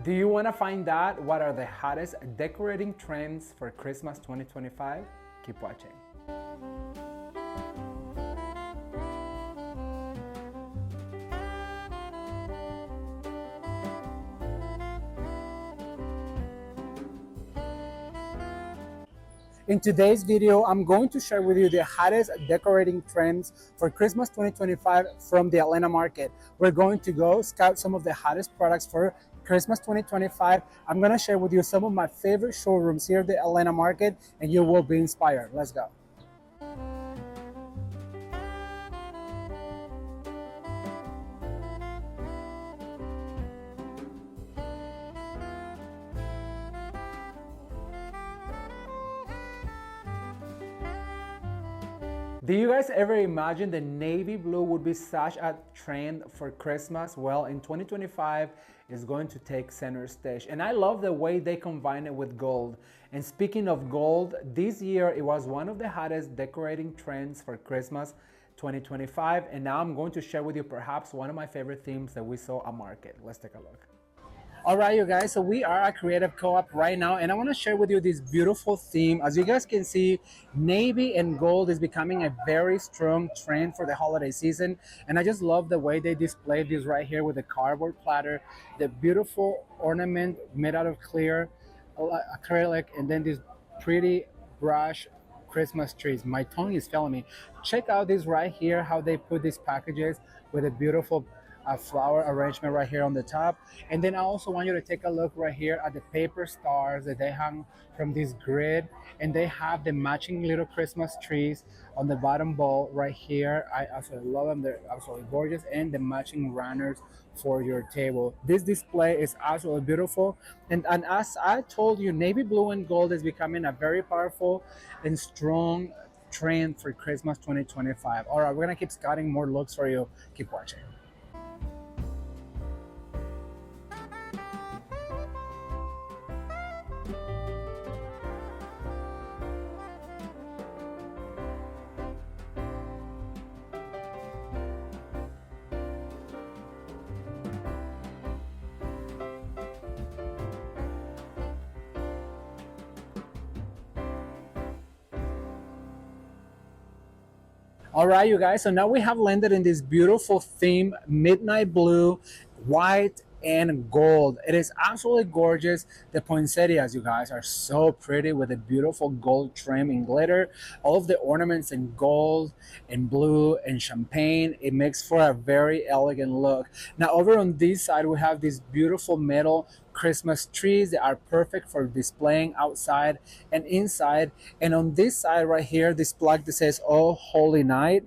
Do you want to find out what are the hottest decorating trends for Christmas 2025? Keep watching. In today's video, I'm going to share with you the hottest decorating trends for Christmas 2025 from the Atlanta market. We're going to go scout some of the hottest products for Christmas 2025. I'm going to share with you some of my favorite showrooms here at the Atlanta market, and you will be inspired. Let's go. Do you guys ever imagine the navy blue would be such a trend for Christmas? Well, in 2025, it's going to take center stage. And I love the way they combine it with gold. And speaking of gold, this year it was one of the hottest decorating trends for Christmas 2025. And now I'm going to share with you perhaps one of my favorite themes that we saw at market. Let's take a look. All right, you guys, so we are at Creative Co-op right now, and I want to share with you this beautiful theme. As you guys can see, navy and gold is becoming a very strong trend for the holiday season, and I just love the way they displayed this right here with the cardboard platter, the beautiful ornament made out of clear acrylic, and then this pretty brush Christmas trees. My tongue is failing me. Check out this right here, how they put these packages with a beautiful flower arrangement right here on the top. And then I also want you to take a look right here at the paper stars that they hung from this grid, and they have the matching little Christmas trees on the bottom bowl right here. I absolutely love them. They're absolutely gorgeous, and the matching runners for your table. This display is absolutely beautiful, and as I told you, navy blue and gold is becoming a very powerful and strong trend for Christmas 2025. All right, we're gonna keep scouting more looks for you. Keep watching. All right, you guys, so now we have landed in this beautiful theme, midnight blue, white, and gold. It is absolutely gorgeous. The poinsettias, you guys, are so pretty with a beautiful gold trim and glitter. All of the ornaments in gold and blue and champagne. It makes for a very elegant look. Now over on this side, we have these beautiful metal Christmas trees that are perfect for displaying outside and inside. And on this side right here, this plaque that says "Oh Holy Night"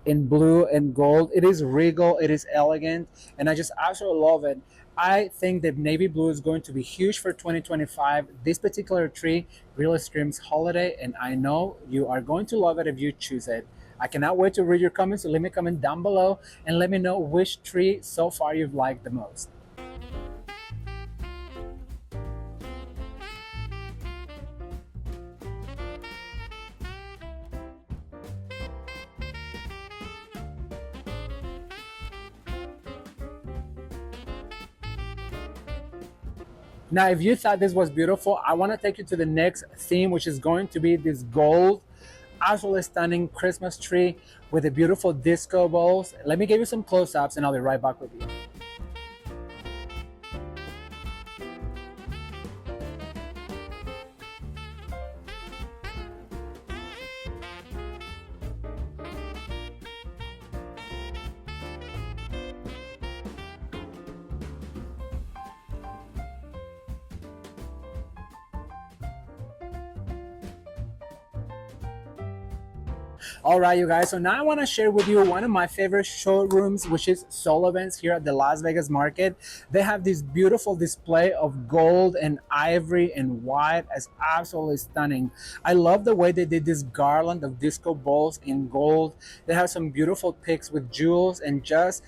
in blue and gold. It is regal, it is elegant, and I just absolutely love it. I think that navy blue is going to be huge for 2025. This particular tree really screams holiday, and I know you are going to love it if you choose it. I cannot wait to read your comments, so leave me a comment down below and let me know which tree so far you've liked the most. Now, if you thought this was beautiful, I want to take you to the next theme, which is going to be this gold, absolutely stunning Christmas tree with the beautiful disco balls. Let me give you some close-ups and I'll be right back with you. All right, you guys, so now I want to share with you one of my favorite showrooms, which is Sullivan's here at the Las Vegas market. They have this beautiful display of gold and ivory and white. It's absolutely stunning. I love the way they did this garland of disco balls in gold. They have some beautiful picks with jewels and just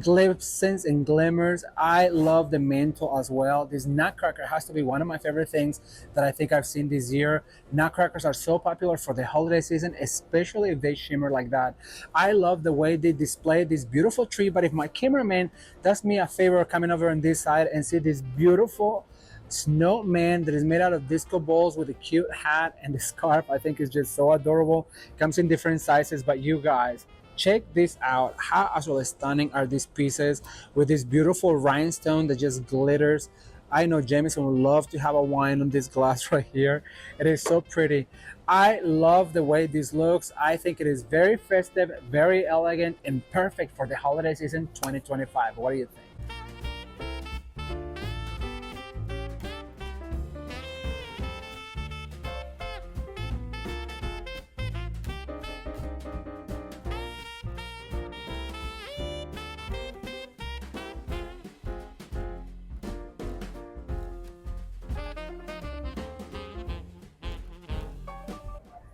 glistens and glimmers. I love the mantle as well. This nutcracker has to be one of my favorite things that I think I've seen this year. Nutcrackers are so popular for the holiday season, especially if they shimmer like that. I love the way they display this beautiful tree, but if my cameraman does me a favor coming over on this side and see this beautiful snowman that is made out of disco balls with a cute hat and the scarf, I think is just so adorable. Comes in different sizes, but you guys, check this out. How absolutely stunning are these pieces with this beautiful rhinestone that just glitters. I know Jameson would love to have a wine on this glass right here. It is so pretty. I love the way this looks. I think it is very festive, very elegant, and perfect for the holiday season 2025. What do you think?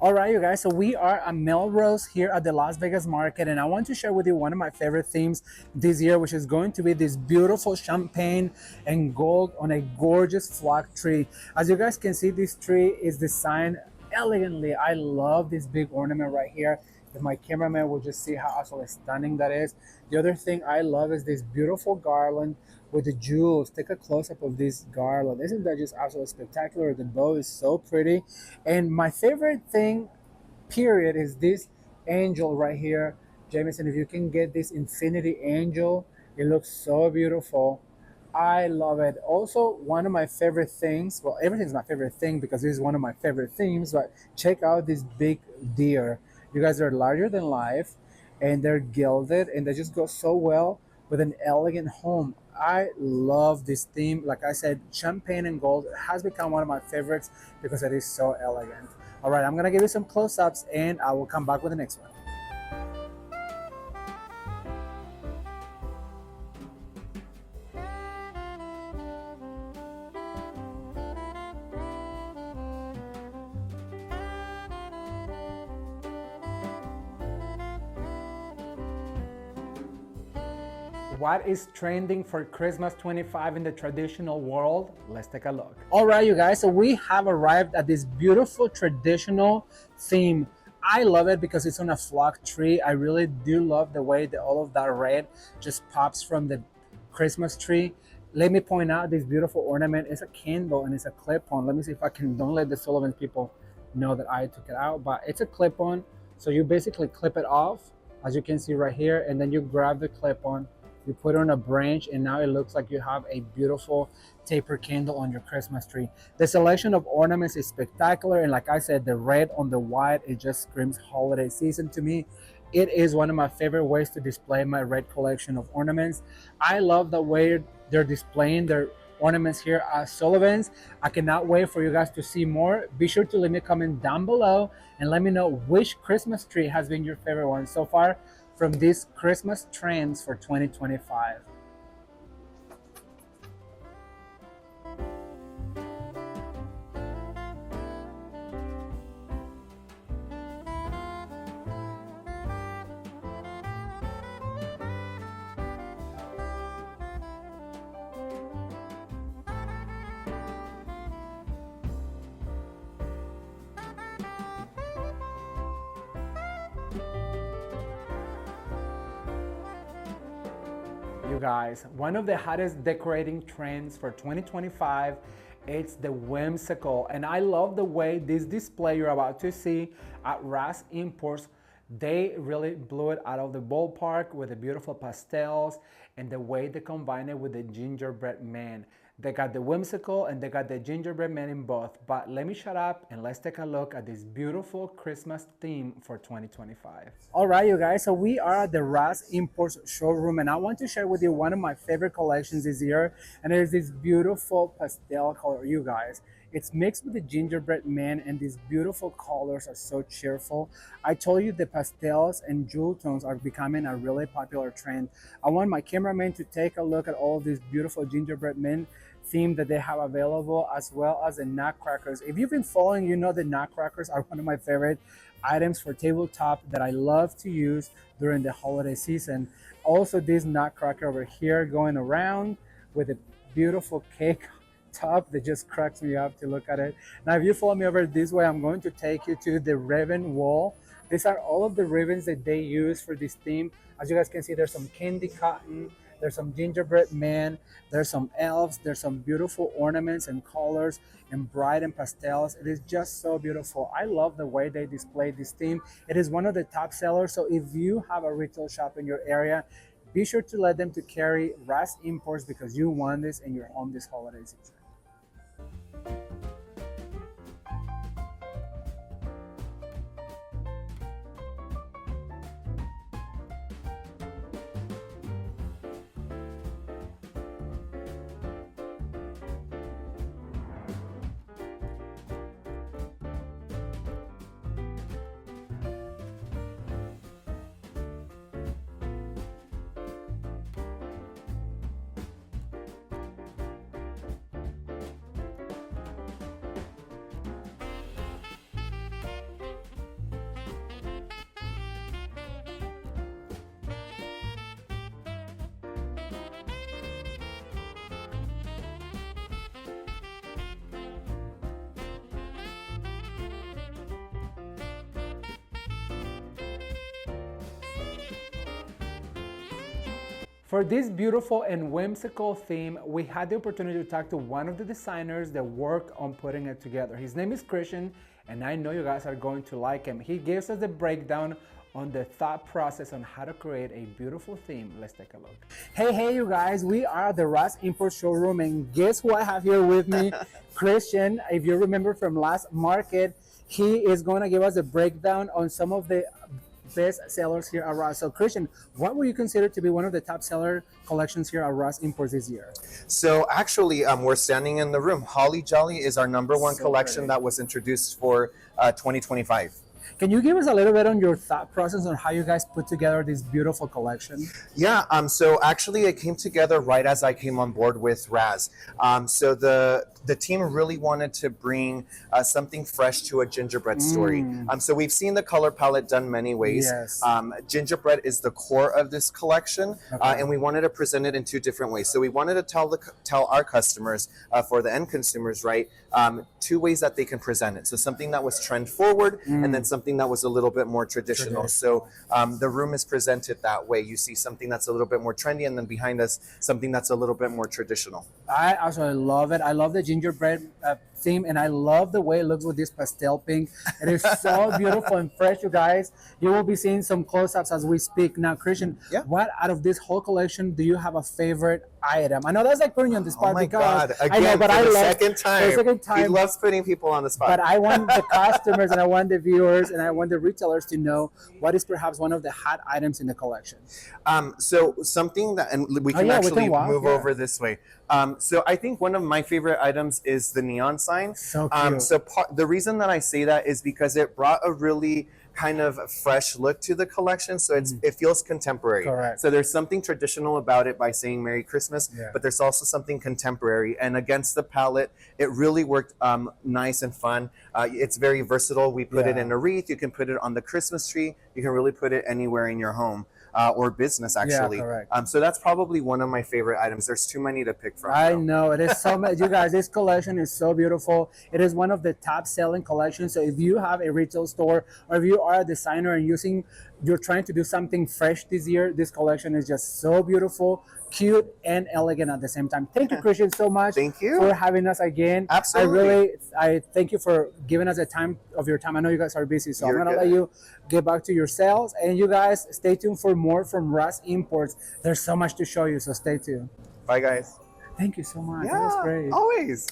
All right, you guys, so we are at Melrose here at the Las Vegas market, and I want to share with you one of my favorite themes this year, which is going to be this beautiful champagne and gold on a gorgeous flock tree. As you guys can see, this tree is designed elegantly. I love this big ornament right here. If my cameraman will just see how absolutely stunning that is. The other thing I love is this beautiful garland with the jewels. Take a close-up of this garland. Isn't that just absolutely spectacular? The bow is so pretty. And my favorite thing, period, is this angel right here. Jameson, if you can get this infinity angel, it looks so beautiful. I love it. Also, one of my favorite things, well, everything's my favorite thing because this is one of my favorite themes, but check out this big deer. You guys are larger than life and they're gilded and they just go so well with an elegant home. I love this theme. Like I said, champagne and gold has become one of my favorites because it is so elegant. All right, I'm gonna give you some close-ups and I will come back with the next one. What is trending for Christmas 25 in the traditional world? Let's take a look. All right, you guys, so we have arrived at this beautiful traditional theme. I love it because it's on a flock tree. I really do love the way that all of that red just pops from the Christmas tree. Let me point out this beautiful ornament. It's a candle and it's a clip-on. Let me see if I can, don't let the Sullivan people know that I took it out, but it's a clip-on. So you basically clip it off, as you can see right here, and then you grab the clip-on, you put it on a branch, and now it looks like you have a beautiful taper candle on your Christmas tree. The selection of ornaments is spectacular, and like I said, the red on the white, it just screams holiday season to me. It is one of my favorite ways to display my red collection of ornaments. I love the way they're displaying their ornaments here at Sullivan's. I cannot wait for you guys to see more. Be sure to leave me a comment down below and let me know which Christmas tree has been your favorite one so far from these Christmas trends for 2025. You guys, one of the hottest decorating trends for 2025, it's the whimsical, and I love the way this display you're about to see at Ras Imports, they really blew it out of the ballpark with the beautiful pastels and the way they combine it with the gingerbread man. They got the whimsical and they got the gingerbread man in both. But let me shut up and let's take a look at this beautiful Christmas theme for 2025. All right, you guys, so we are at the Ras Imports showroom and I want to share with you one of my favorite collections this year. And it is this beautiful pastel color, you guys. It's mixed with the gingerbread man, and these beautiful colors are so cheerful. I told you the pastels and jewel tones are becoming a really popular trend. I want my cameraman to take a look at all of these beautiful gingerbread men theme that they have available, as well as the nutcrackers. If you've been following, you know the nutcrackers are one of my favorite items for tabletop that I love to use during the holiday season. Also, this nutcracker over here going around with a beautiful cake top that just cracks me up to look at it. Now, if you follow me over this way, I'm going to take you to the ribbon wall. These are all of the ribbons that they use for this theme. As you guys can see, there's some candy cotton, there's some gingerbread man, there's some elves, there's some beautiful ornaments and colors and bright and pastels. It is just so beautiful. I love the way they display this theme. It is one of the top sellers. So if you have a retail shop in your area, be sure to let them to carry Ras Imports because you want this in your home this holiday season. For this beautiful and whimsical theme, we had the opportunity to talk to one of the designers that worked on putting it together. His name is Christian, and I know you guys are going to like him. He gives us the breakdown on the thought process on how to create a beautiful theme. Let's take a look. Hey, you guys, we are at the Ras Import showroom, and guess who I have here with me? Christian. If you remember from last market, he is going to give us a breakdown on some of the best sellers here at Ross. So Christian, what would you consider to be one of the top seller collections here at Ross Imports this year? So actually, we're standing in the room. Holly Jolly is our number one So collection pretty. that was introduced for 2025. Can you give us a little bit on your thought process on how you guys put together this beautiful collection? Yeah, so actually it came together right as I came on board with Raz. So the team really wanted to bring something fresh to a gingerbread story. So we've seen the color palette done many ways. Yes. Gingerbread is the core of this collection, Okay. and we wanted to present it in two different ways. So we wanted to tell our customers, for the end consumers, right, two ways that they can present it. So something that was trend forward, and then something that was a little bit more traditional. So the room is presented that way. You see something that's a little bit more trendy, and then behind us, something that's a little bit more traditional. I absolutely love it. I love the gingerbread theme, and I love the way it looks with this pastel pink. It is so beautiful and fresh, you guys. You will be seeing some close-ups as we speak. Now, Christian, Yeah. what out of this whole collection do you have a favorite item? I know that's like putting you on the spot Oh my because God! I Again, know, but for I the love second time. the second He time. loves putting people on the spot. But I want the customers and I want the viewers and I want the retailers to know what is perhaps one of the hot items in the collection. So something that, and we can we actually can walk, move yeah. over this way. So I think one of my favorite items is the neon sign. So cute. The reason that I say that is because it brought a really kind of fresh look to the collection, so it feels contemporary. Correct. So there's something traditional about it by saying Merry Christmas, Yeah. but there's also something contemporary. And against the palette, it really worked nice and fun. It's very versatile. We put it Yeah. in a wreath. You can put it on the Christmas tree. You can really put it anywhere in your home. Or business, actually. correct. So that's probably one of my favorite items. There's too many to pick from. I though. know it is so much. You guys, this collection is so beautiful. It is one of the top selling collections. So if you have a retail store or if you are a designer and you're trying to do something fresh this year, this collection is just so beautiful, cute, and elegant at the same time. Thank you, Christian, so much. Thank you. For having us again. Absolutely. I thank you for giving us a time of your time. I know you guys are busy, so You're I'm gonna good. let you get back to your sales. And you guys, stay tuned for more from Ras Imports. There's so much to show you, so stay tuned. Bye, guys. Thank you so much. That was great. Always.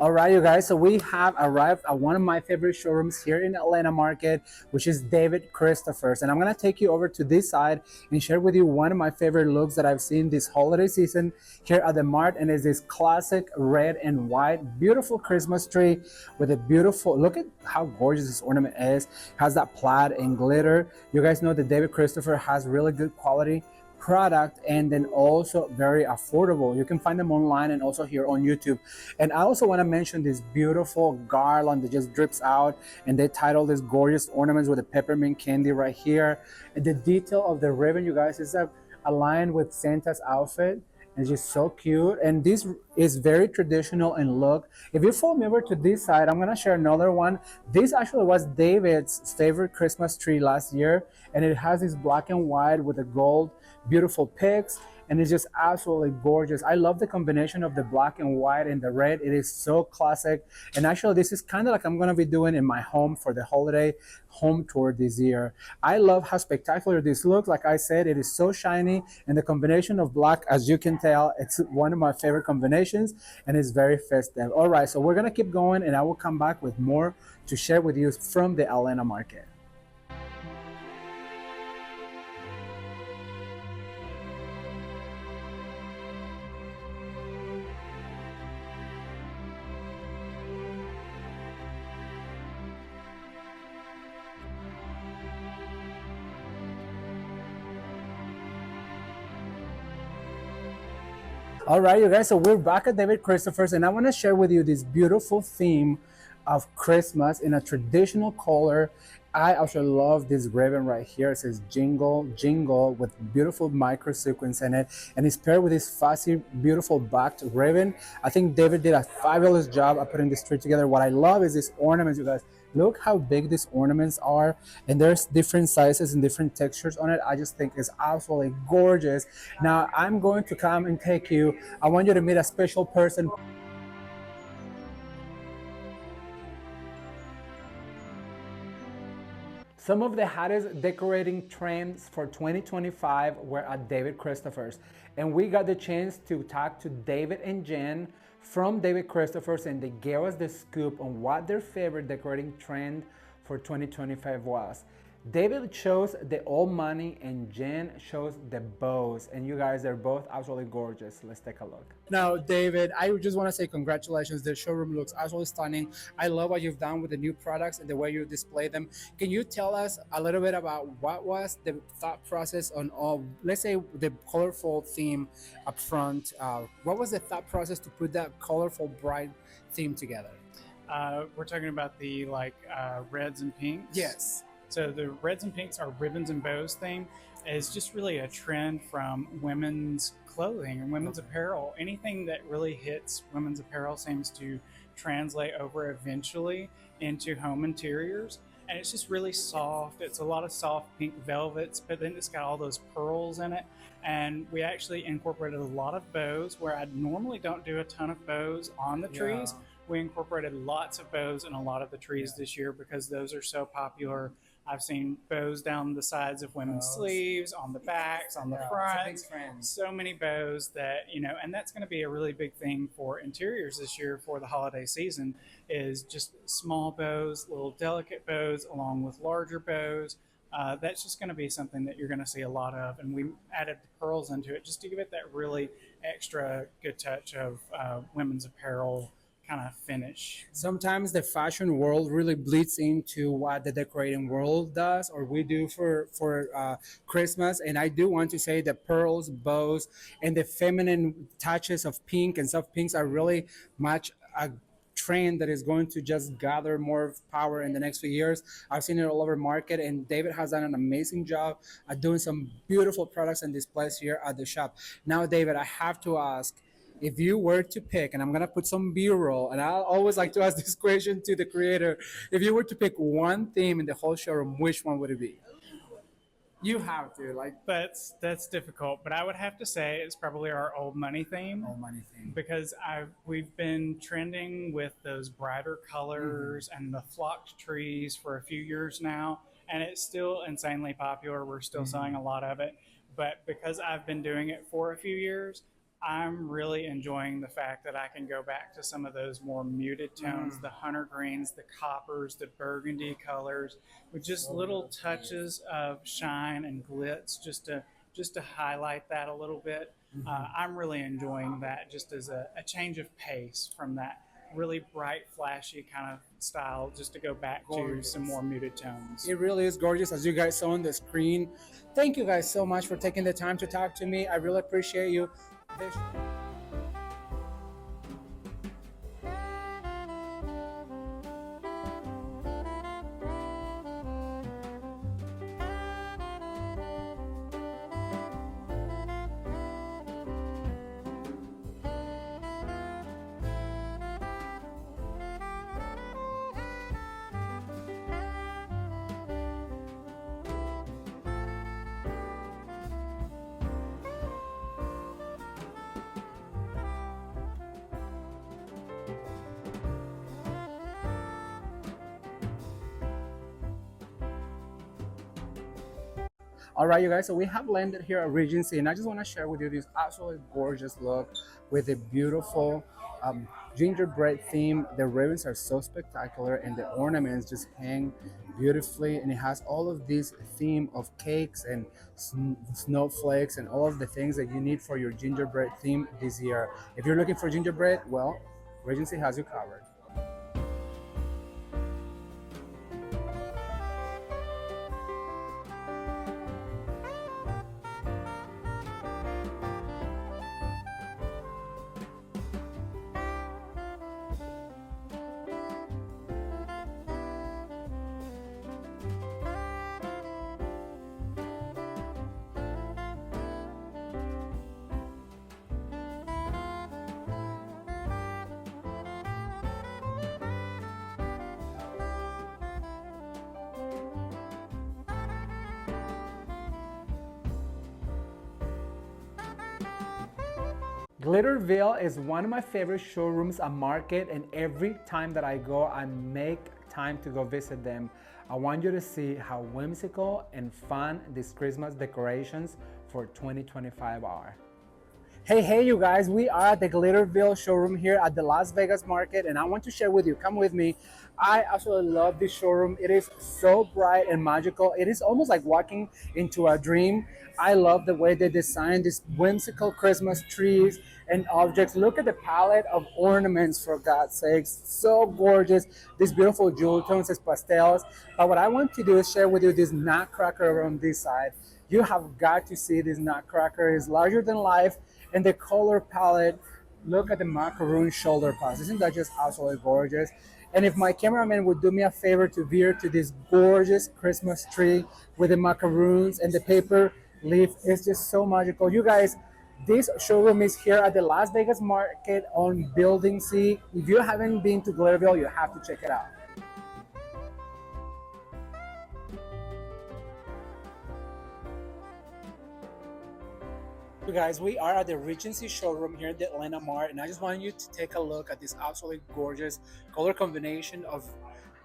All right, you guys. So we have arrived at one of my favorite showrooms here in Atlanta Market, which is David Christopher's. And I'm gonna take you over to this side and share with you one of my favorite looks that I've seen this holiday season here at the Mart. And it's this classic red and white, beautiful Christmas tree with a beautiful, look at how gorgeous this ornament is. It has that plaid and glitter. You guys know that David Christopher has really good quality product, and then also very affordable. You can find them online and also here on YouTube. And I also want to mention this beautiful garland that just drips out, and they titled this gorgeous ornaments with a peppermint candy right here. And the detail of the ribbon, you guys, is aligned with Santa's outfit. It's just so cute, and this is very traditional in look. If you follow me over to this side, I'm gonna share another one. This actually was David's favorite Christmas tree last year, and it has this black and white with the gold, beautiful pigs, and it's just absolutely gorgeous. I love the combination of the black and white and the red. It is so classic, and actually this is kind of like I'm gonna be doing in my home for the holiday home tour this year. I love how spectacular this looks. Like I said, it is so shiny, and the combination of black, as you can tell, it's one of my favorite combinations, and it's very festive. All right, so we're gonna keep going, and I will come back with more to share with you from the Atlanta Market. All right, you guys, so we're back at David Christopher's, and I want to share with you this beautiful theme of Christmas in a traditional color. I also love this ribbon right here. It says jingle, jingle, with beautiful micro sequins in it, and it's paired with this fussy, beautiful backed ribbon. I think David did a fabulous job of putting this tree together. What I love is this ornaments, you guys. Look how big these ornaments are, and there's different sizes and different textures on it. I just think it's absolutely gorgeous. Now I'm going to come and take you. I want you to meet a special person. Some of the hottest decorating trends for 2025 were at David Christopher's, and we got the chance to talk to David and Jen from David Christopher's, and they gave us the scoop on what their favorite decorating trend for 2025 was. David chose the old money and Jen chose the bows, and you guys are both absolutely gorgeous. Let's take a look. Now, David, I just want to say congratulations. The showroom looks absolutely stunning. I love what you've done with the new products and the way you display them. Can you tell us a little bit about what was the thought process on all, let's say, the colorful theme up front? What was the thought process to put that colorful, bright theme together? We're talking about the reds and pinks. Yes. So the reds and pinks are ribbons and bows theme. Is just really a trend from women's clothing and women's apparel. Anything that really hits women's apparel seems to translate over eventually into home interiors. And it's just really soft. It's a lot of soft pink velvets, but then it's got all those pearls in it. And we actually incorporated a lot of bows where I normally don't do a ton of bows on the trees. We incorporated lots of bows in a lot of the trees this year because those are so popular. I've seen bows down the sides of women's sleeves, on the backs, on the fronts. So many bows that, and that's going to be a really big thing for interiors this year for the holiday season is just small bows, little delicate bows along with larger bows. That's just going to be something that you're going to see a lot of. And we added the pearls into it just to give it that really extra good touch of women's apparel kind of finish. Sometimes the fashion world really bleeds into what the decorating world does or we do for Christmas. And I do want to say that pearls, bows, and the feminine touches of pink and soft pinks are really much a trend that is going to just gather more power in the next few years. I've seen it all over market, and David has done an amazing job at doing some beautiful products and displays here at the shop. Now, David, I have to ask, if you were to pick, and I'm gonna put some B-roll, and I always like to ask this question to the creator, if you were to pick one theme in the whole showroom, which one would it be? You have to, that's difficult, but I would have to say it's probably our old money theme. Old money theme. Because we've been trending with those brighter colors and the flocked trees for a few years now, and it's still insanely popular. We're still selling a lot of it, but because I've been doing it for a few years, I'm really enjoying the fact that I can go back to some of those more muted tones, the hunter greens, the coppers, the burgundy colors, with just little touches of shine and glitz, just to highlight that a little bit. I'm really enjoying that, just as a change of pace from that really bright, flashy kind of style, just to go back to some more muted tones. It really is gorgeous, as you guys saw on the screen. Thank you guys so much for taking the time to talk to me. I really appreciate you. All right, you guys, so we have landed here at Regency, and I just want to share with you this absolutely gorgeous look with a beautiful gingerbread theme. The ribbons are so spectacular, and the ornaments just hang beautifully, and it has all of this theme of cakes and snowflakes and all of the things that you need for your gingerbread theme this year. If you're looking for gingerbread, well, Regency has you covered. Glitterville is one of my favorite showrooms at Market, and every time that I go, I make time to go visit them. I want you to see how whimsical and fun these Christmas decorations for 2025 are. Hey, you guys, we are at the Glitterville showroom here at the Las Vegas Market, and I want to share with you, come with me. I absolutely love this showroom. It is so bright and magical. It is almost like walking into a dream. I love the way they designed these whimsical Christmas trees and objects. Look at the palette of ornaments, for God's sakes. So gorgeous. These beautiful jewel tones, these pastels. But what I want to do is share with you this nutcracker on this side. You have got to see this nutcracker. It's larger than life. And the color palette, look at the macaroon shoulder pads. Isn't that just absolutely gorgeous? And if my cameraman would do me a favor to veer to this gorgeous Christmas tree with the macaroons and the paper leaf, it's just so magical. You guys, this showroom is here at the Las Vegas Market on Building C. If you haven't been to Glitterville, you have to check it out. You guys, we are at the Regency showroom here at the Atlanta Mart, and I just want you to take a look at this absolutely gorgeous color combination of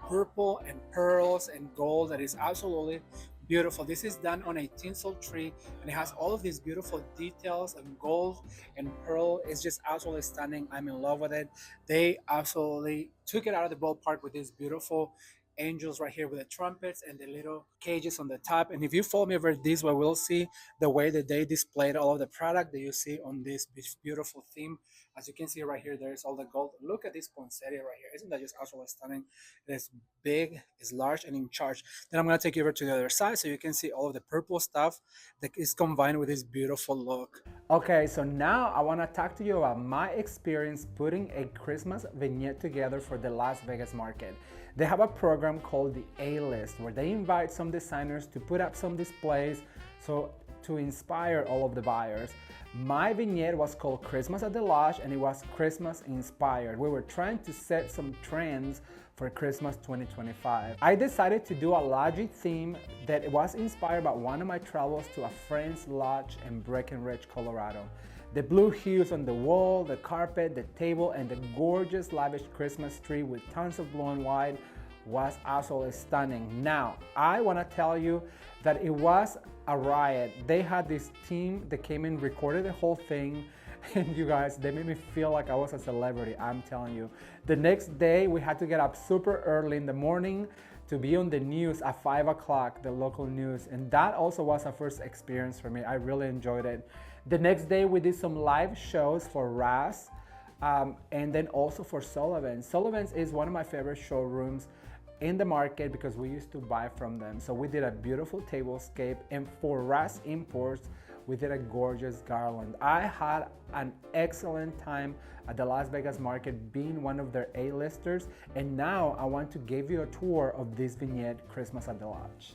purple and pearls and gold that is absolutely beautiful. This is done on a tinsel tree, and it has all of these beautiful details of gold and pearl. It's just absolutely stunning. I'm in love with it. They absolutely took it out of the ballpark with these beautiful angels right here with the trumpets and the little cages on the top. And if you follow me over this way, we'll see the way that they displayed all of the product that you see on this beautiful theme. As you can see right here, there's all the gold. Look at this poinsettia right here. Isn't that just absolutely stunning? It's big, it's large, and in charge. Then I'm going to take you over to the other side so you can see all of the purple stuff that is combined with this beautiful look. Okay, so now I want to talk to you about my experience putting a Christmas vignette together for the Las Vegas Market. They have a program called the A-List where they invite some designers to put up some displays to inspire all of the buyers. My vignette was called Christmas at the Lodge, and it was Christmas inspired. We were trying to set some trends for Christmas 2025. I decided to do a lodge theme that was inspired by one of my travels to a friend's lodge in Breckenridge, Colorado. The blue hues on the wall, the carpet, the table, and the gorgeous lavish Christmas tree with tons of blue and white was absolutely stunning. Now, I want to tell you that it was a riot. They had this team that came in, recorded the whole thing, And you guys, they made me feel like I was a celebrity, I'm telling you. The next day, we had to get up super early in the morning to be on the news at 5 o'clock, the local news. And that also was a first experience for me. I really enjoyed it. The next day, we did some live shows for Raz, and then also for Sullivan's. Sullivan's is one of my favorite showrooms in the market because we used to buy from them. So we did a beautiful tablescape, and for Raz Imports, we did a gorgeous garland. I had an excellent time at the Las Vegas market being one of their A-listers, and now I want to give you a tour of this Vignette Christmas at the Lodge.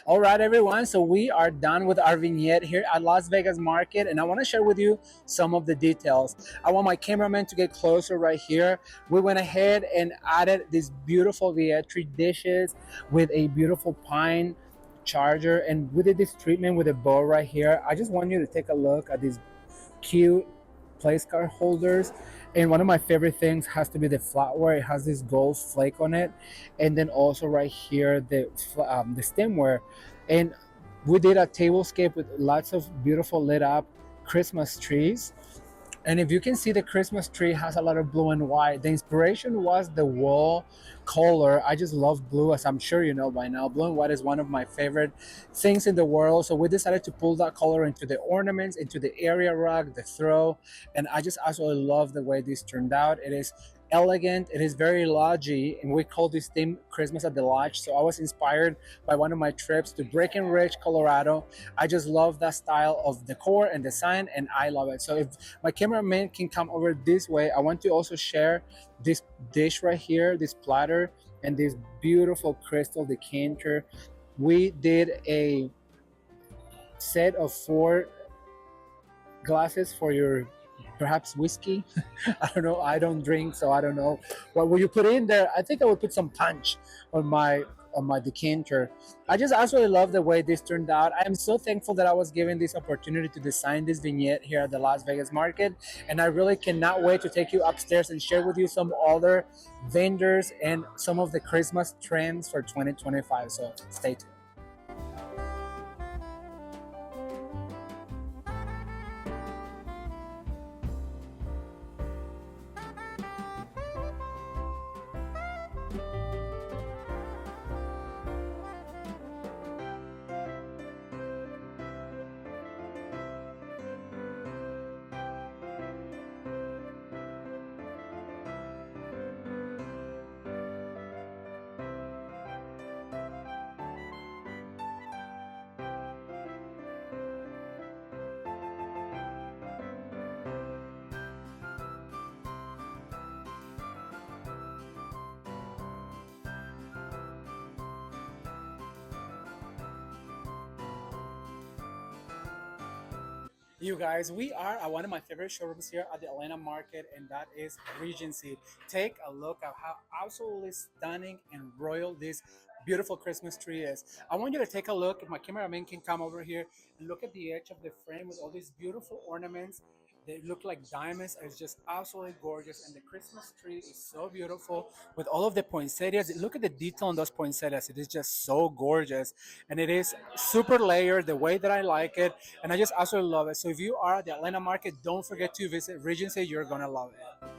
All right, everyone, so we are done with our vignette here at Las Vegas Market, and I want to share with you some of the details. I want my cameraman to get closer right here. We went ahead and added these beautiful Vietri dishes with a beautiful pine charger, and we did this treatment with a bow right here. I just want you to take a look at these cute place card holders, and one of my favorite things has to be the flatware. It has this gold flake on it, and then also right here the stemware. And we did a tablescape with lots of beautiful lit up Christmas trees. And if you can see, the Christmas tree has a lot of blue and white. The inspiration was the wall color. I just love blue, as I'm sure you know by now. Blue and white is one of my favorite things in the world. So we decided to pull that color into the ornaments, into the area rug, the throw. And I just absolutely love the way this turned out. It is elegant, it is very lodgy, and we call this theme Christmas at the Lodge. So I was inspired by one of my trips to Breckenridge, Colorado. I just love that style of decor and design, and I love it. So if my cameraman can come over this way, I want to also share this dish right here, this platter, and this beautiful crystal decanter. We did a set of 4 glasses for your perhaps whiskey. I don't know, I don't drink, so I don't know what will you put in there. I think I would put some punch on my decanter. I just absolutely love the way this turned out. I am so thankful that I was given this opportunity to design this vignette here at the Las Vegas market, and I really cannot wait to take you upstairs and share with you some other vendors and some of the Christmas trends for 2025. So stay tuned. You guys, we are at one of my favorite showrooms here at the Atlanta market, and that is Regency. Take a look at how absolutely stunning and royal this beautiful Christmas tree is. I want you to take a look. If my cameraman can come over here and look at the edge of the frame with all these beautiful ornaments. They look like diamonds. It's just absolutely gorgeous, and the Christmas tree is so beautiful with all of the poinsettias. Look at the detail on those poinsettias. It is just so gorgeous, and it is super layered the way that I like it, and I just absolutely love it. So if you are at the Atlanta market, don't forget to visit Regency. You're gonna love it.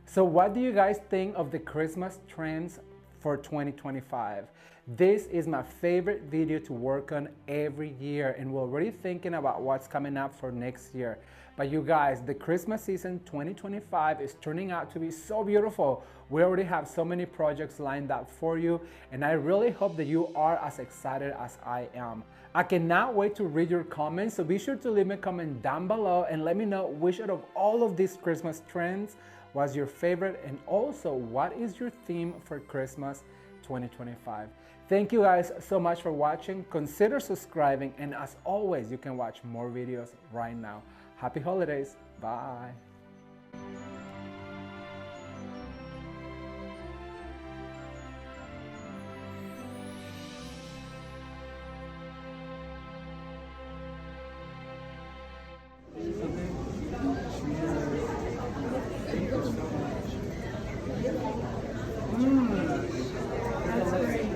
So what do you guys think of the Christmas trends for 2025. This is my favorite video to work on every year, and we're already thinking about what's coming up for next year. But you guys, the Christmas season 2025 is turning out to be so beautiful. We already have so many projects lined up for you, and I really hope that you are as excited as I am. I cannot wait to read your comments, so be sure to leave me a comment down below and let me know which out of all of these Christmas trends was your favorite, and also what is your theme for Christmas 2025. Thank you guys so much for watching. Consider subscribing, and as always, you can watch more videos right now. Happy holidays. Bye.